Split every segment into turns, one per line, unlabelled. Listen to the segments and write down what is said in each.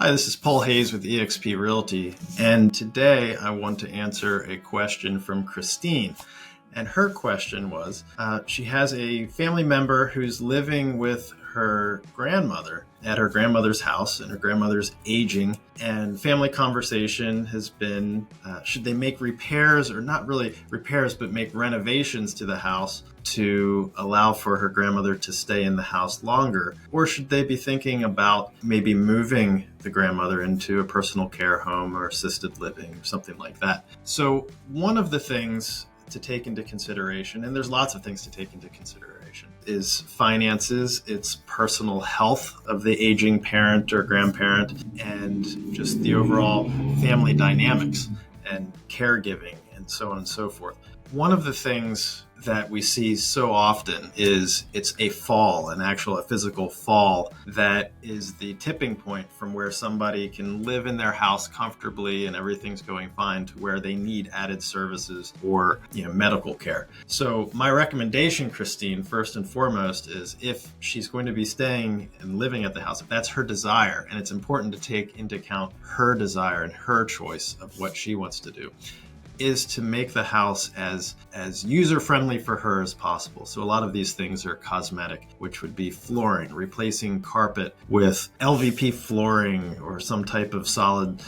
Hi, this is Paul Hayes with eXp Realty, and today I want to answer a question from Christine. And her question was, she has a family member who's living with her grandmother at her grandmother's house, and her grandmother's aging. And family conversation has been, should they make repairs, or not really repairs, but make renovations to the house to allow for her grandmother to stay in the house longer? Or should they be thinking about maybe moving the grandmother into a personal care home or assisted living or something like that? So one of the things to take into consideration, and there's lots of things to take into consideration, is finances, it's personal health of the aging parent or grandparent, and just the overall family dynamics and caregiving and so on and so forth. One of the things that we see so often is it's a fall, a physical fall, that is the tipping point from where somebody can live in their house comfortably and everything's going fine to where they need added services or medical care. So my recommendation, Christine, first and foremost, is if she's going to be staying and living at the house, if that's her desire, and it's important to take into account her desire and her choice of what she wants to do, is to make the house as user-friendly for her as possible. So a lot of these things are cosmetic, which would be flooring, replacing carpet with LVP flooring or some type of solid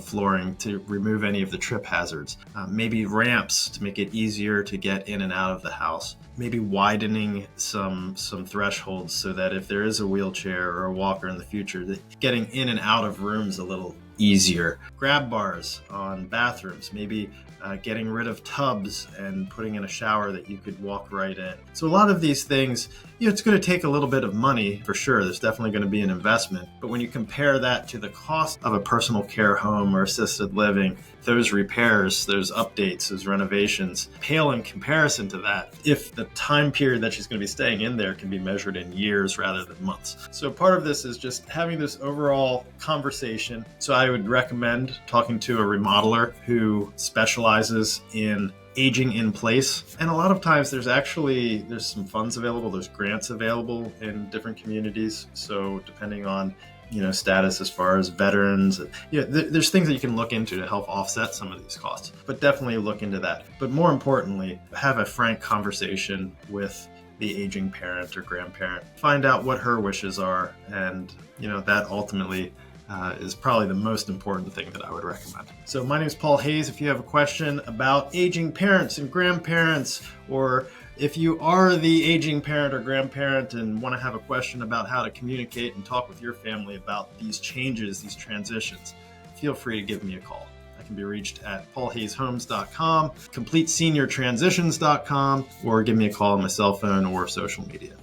flooring to remove any of the trip hazards. Maybe ramps to make it easier to get in and out of the house. Maybe widening some thresholds so that if there is a wheelchair or a walker in the future, that getting in and out of rooms a little easier. Grab bars on bathrooms, maybe getting rid of tubs and putting in a shower that you could walk right in. So a lot of these things, it's going to take a little bit of money for sure. There's definitely going to be an investment. But when you compare that to the cost of a personal care home or assisted living, those repairs, those updates, those renovations pale in comparison to that if the time period that she's going to be staying in there can be measured in years rather than months. So part of this is just having this overall conversation. So I would recommend talking to a remodeler who specializes in aging in place. And a lot of times there's some funds available, there's grants available in different communities. So depending on status as far as veterans, there's things that you can look into to help offset some of these costs, but definitely look into that. But more importantly, have a frank conversation with the aging parent or grandparent. Find out what her wishes are, and that ultimately is probably the most important thing that I would recommend. So my name is Paul Hayes. If you have a question about aging parents and grandparents, or if you are the aging parent or grandparent and want to have a question about how to communicate and talk with your family about these changes, these transitions, feel free to give me a call. I can be reached at paulhayeshomes.com, completeseniortransitions.com, or give me a call on my cell phone or social media.